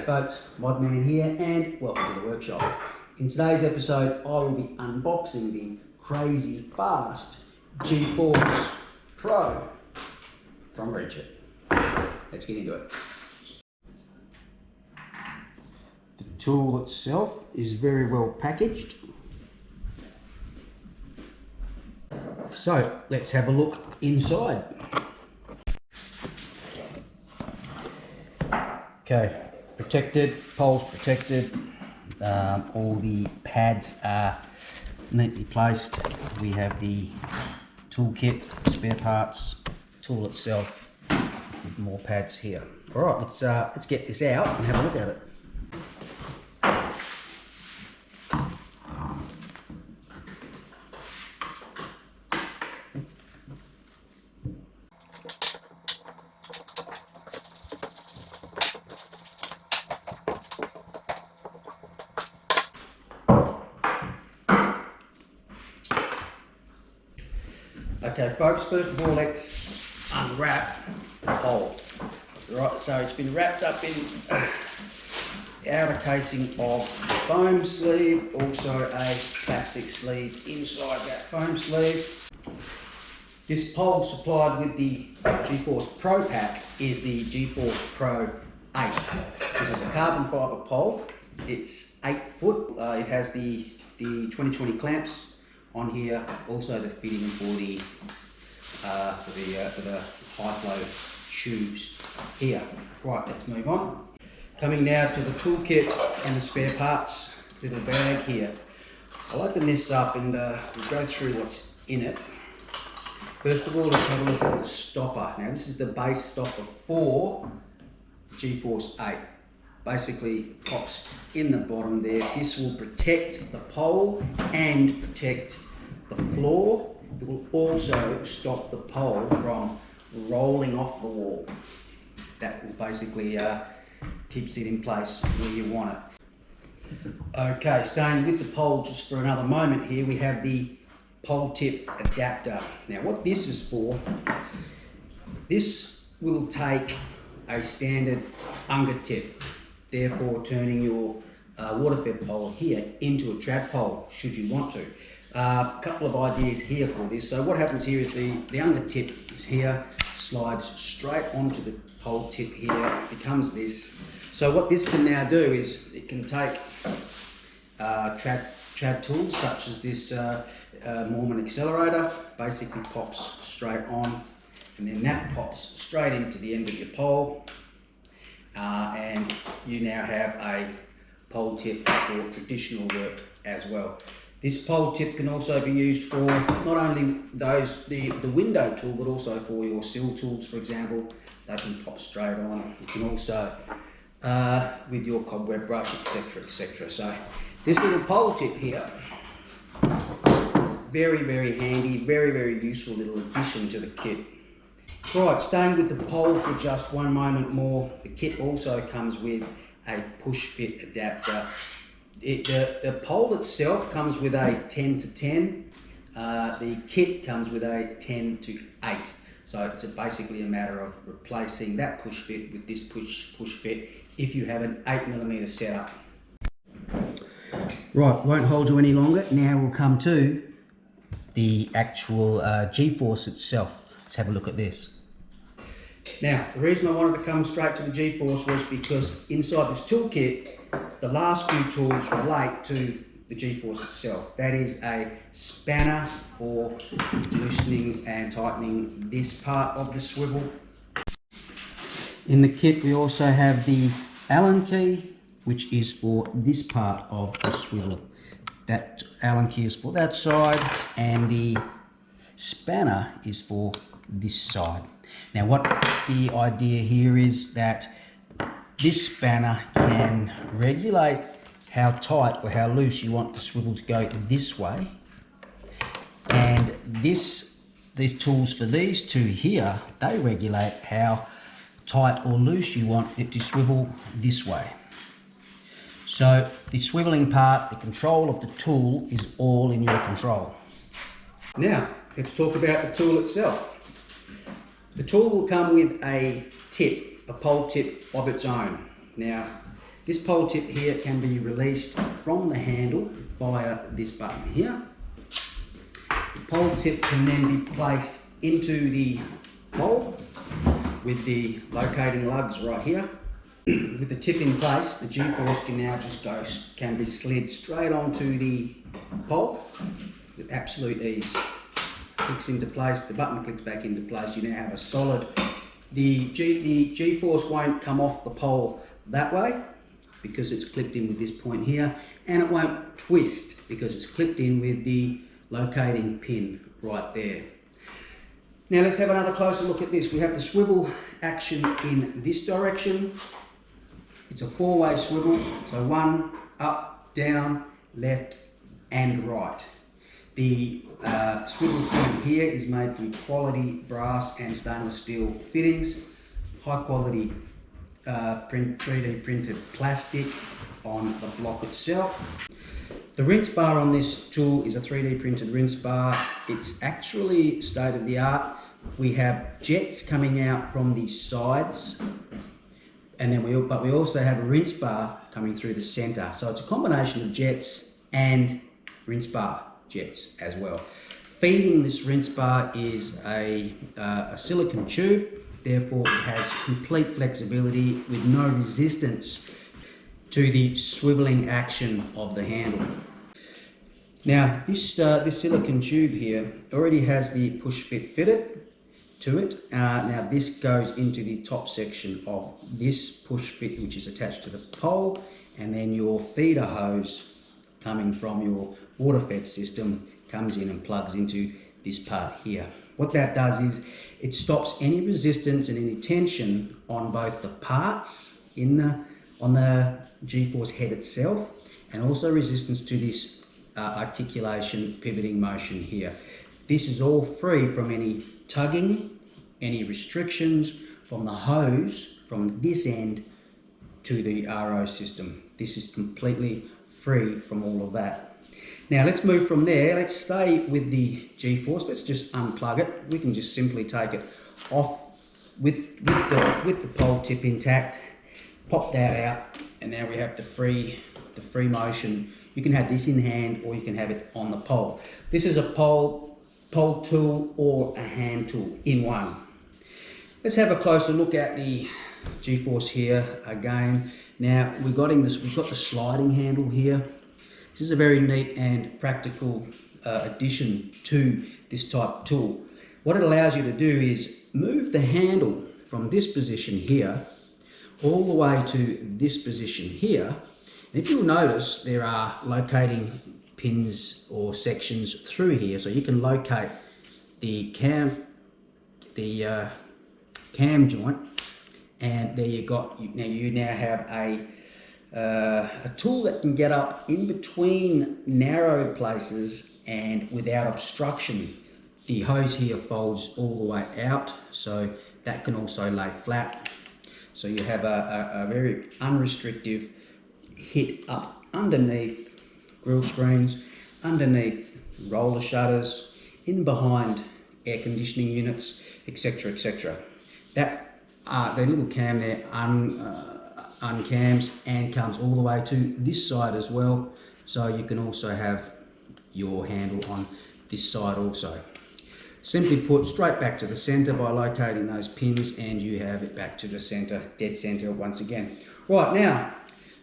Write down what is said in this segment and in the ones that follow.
G'day folks, Modman here and welcome to the workshop. In today's episode I will be unboxing the crazy fast GForce Pro from Reddit. Let's get into it. The tool itself is very well packaged. So let's have a look inside. Okay, protected, poles protected, all the pads are neatly placed. We have the toolkit, spare parts, tool itself, with more pads here. All right, let's get this out and have a look at it. Okay folks, first of all let's unwrap the pole. Right, so it's been wrapped up in the outer casing of the foam sleeve, also a plastic sleeve inside that foam sleeve. This pole supplied with the GForce Pro pack is the GForce Pro 8. This is a carbon fibre pole. It's 8 foot. It has the 2020 clamps on here, also the fitting for the high flow tubes here. Right, let's move on. Coming now to the toolkit and the spare parts little bag here. I'll open this up and we'll go through what's in it. First of all, let's have a look at the stopper. Now this is the base stopper for GForce 8. Basically pops in the bottom there. This will protect the pole and protect the floor. It will also stop the pole from rolling off the wall. That will basically keeps it in place where you want it. Okay, staying with the pole just for another moment here, we have the pole tip adapter. Now what this is for, this will take a standard Unger tip, therefore turning your water-fed pole here into a trap pole should you want to. A couple of ideas here for this. So what happens here is the Unger tip is here, slides straight onto the pole tip here, becomes this. So what this can now do is it can take trap tools such as this Mormon accelerator, basically pops straight on, and then that pops straight into the end of your pole, and you now have a pole tip for traditional work as well. This pole tip can also be used for not only the window tool, but also for your sill tools, for example. They can pop straight on. You can also, with your cobweb brush, etc., etc. So this little pole tip here is very, very handy, very, very useful little addition to the kit. Right, staying with the pole for just one moment more, the kit also comes with a push fit adapter. The pole itself comes with a 10 to 10, the kit comes with a 10 to 8. So it's basically a matter of replacing that push fit with this push fit if you have an 8mm setup. Right, won't hold you any longer. Now we'll come to the actual GForce itself. Let's have a look at this. Now, the reason I wanted to come straight to the GForce was because inside this toolkit, the last few tools relate to the GForce itself. That is a spanner for loosening and tightening this part of the swivel. In the kit, we also have the Allen key, which is for this part of the swivel. That Allen key is for that side, and the spanner is for this side. Now what the idea here is that this spanner can regulate how tight or how loose you want the swivel to go this way, and these tools for these two here, they regulate how tight or loose you want it to swivel this way. So the swiveling part, the control of the tool is all in your control. Now let's talk about the tool itself. The tool will come with a tip, a pole tip of its own. Now This pole tip here can be released from the handle via this button here. The pole tip can then be placed into the pole with the locating lugs right here. With the tip in place, the GForce can now can be slid straight onto the pole with absolute ease. Clicks into place, the button clicks back into place, you now have a solid. The GForce won't come off the pole that way because it's clipped in with this point here, and it won't twist because it's clipped in with the locating pin right there. Now let's have another closer look at this. We have the swivel action in this direction. It's a four-way swivel, so one, up, down, left and right. The swivel point here is made from quality brass and stainless steel fittings, high quality 3D printed plastic on the block itself. The rinse bar on this tool is a 3D printed rinse bar. It's actually state of the art. We have jets coming out from the sides, and then we also have a rinse bar coming through the center. So it's a combination of jets and rinse bar jets as well. Feeding this rinse bar is a silicone tube, therefore it has complete flexibility with no resistance to the swiveling action of the handle. Now this silicone tube here already has the push fit fitted to it. Now this goes into the top section of this push fit, which is attached to the pole, and then your feeder hose coming from your water fed system comes in and plugs into this part here. What that does is it stops any resistance and any tension on both the parts on the GForce head itself, and also resistance to this articulation pivoting motion here. This is all free from any tugging, any restrictions from the hose from this end to the RO system. This is completely free from all of that. Now let's move from there. Let's stay with the GForce. Let's just unplug it. We can just simply take it off with the pole tip intact, pop that out, and now we have the free motion. You can have this in hand or you can have it on the pole. This is a pole tool or a hand tool in one. Let's have a closer look at the GForce here again. Now we've got the sliding handle here. This is a very neat and practical addition to this type of tool. What it allows you to do is move the handle from this position here all the way to this position here. And if you'll notice, there are locating pins or sections through here, so you can locate the cam joint, and there you now have a tool that can get up in between narrow places and without obstruction. The hose here folds all the way out, so that can also lay flat. So you have a very unrestrictive hit up underneath grille screens, underneath roller shutters, in behind air conditioning units, etc, etc. That the little cam there uncams and comes all the way to this side as well, so you can also have your handle on this side also. Simply put, straight back to the center by locating those pins, and you have it back to the center, dead center once again. Right, now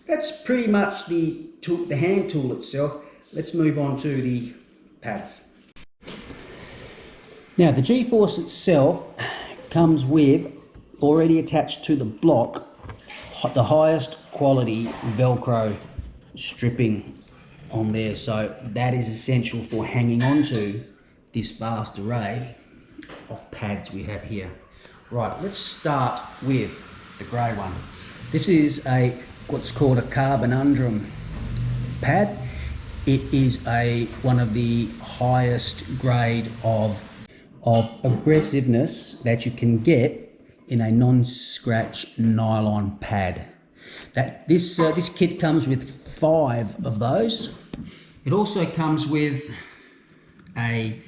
that's pretty much the hand tool itself. Let's move on to the pads. Now the GForce itself comes with, already attached to the block, the highest quality Velcro stripping on there, so that is essential for hanging on to this vast array of pads we have here. Right, let's start with the grey one. This is what's called a carbonundrum pad. It is one of the highest grade of aggressiveness that you can get in a non-scratch nylon pad. This kit comes with 5 of those. It also comes with a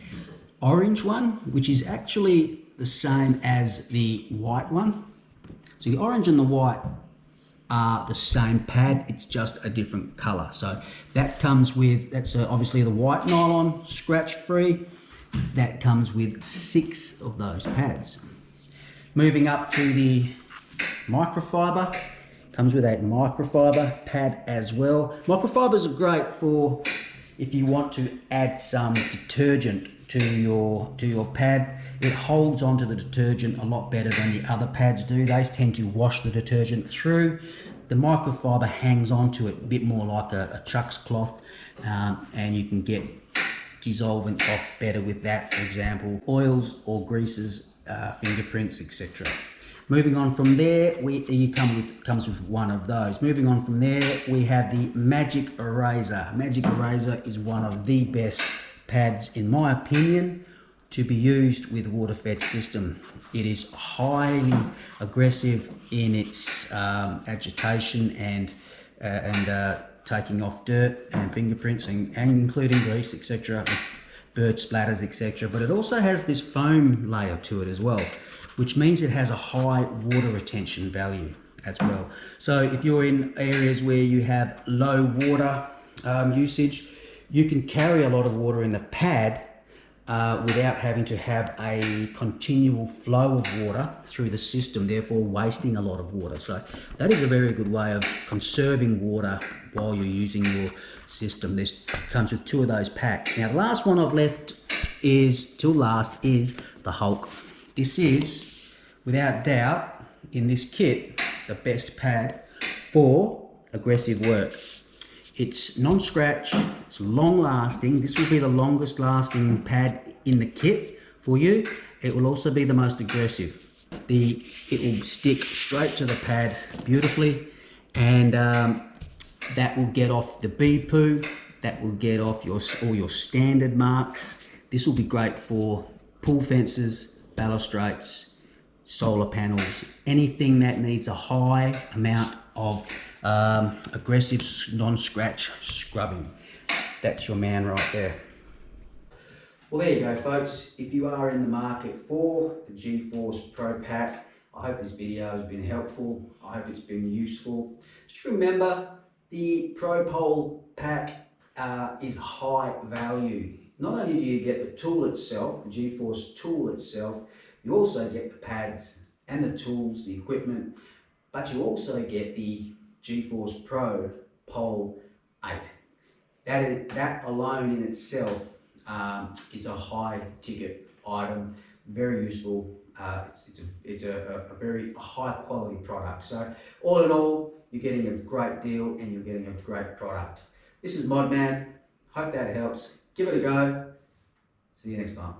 orange one, which is actually the same as the white one. So the orange and the white are the same pad, it's just a different color. So that comes with, that's obviously the white nylon, scratch free. That comes with 6 of those pads. Moving up to the microfiber, comes with a microfiber pad as well. Microfibers are great for if you want to add some detergent to your pad. It holds onto the detergent a lot better than the other pads do. They tend to wash the detergent through. The microfiber hangs onto it a bit more like a Chuck's cloth, and you can get dissolvent off better with that. For example, oils or greases, fingerprints, etc. Moving on from there, comes with one of those. Moving on from there, we have the Magic Eraser. Magic Eraser is one of the best pads, in my opinion, to be used with water-fed system. It is highly aggressive in its agitation and taking off dirt and fingerprints and including grease, etc., bird splatters, etc. But it also has this foam layer to it as well, which means it has a high water retention value as well. So if you're in areas where you have low water usage, you can carry a lot of water in the pad without having to have a continual flow of water through the system, therefore wasting a lot of water. So that is a very good way of conserving water while you're using your system. This comes with 2 of those packs. Now the last one I've left is the Hulk. This is, without doubt, in this kit, the best pad for aggressive work. It's non-scratch, it's long-lasting. This will be the longest lasting pad in the kit for you. It will also be the most aggressive. It will stick straight to the pad beautifully, and that will get off the bee poo, that will get off all your standard marks. This will be great for pool fences, balustrades, solar panels, anything that needs a high amount of aggressive non-scratch scrubbing. That's your man right there. Well, there you go, folks. If you are in the market for the GForce Pro Pack, I hope this video has been helpful. I hope it's been useful. Just remember, the Pro Pole Pack is high value. Not only do you get the tool itself, the GForce tool itself, you also get the pads and the tools, the equipment, but you also get the GForce Pro Pole 8. That alone in itself is a high ticket item, very useful. It's a very high quality product. So all in all, you're getting a great deal and you're getting a great product. This is Modman. Hope that helps. Give it a go. See you next time.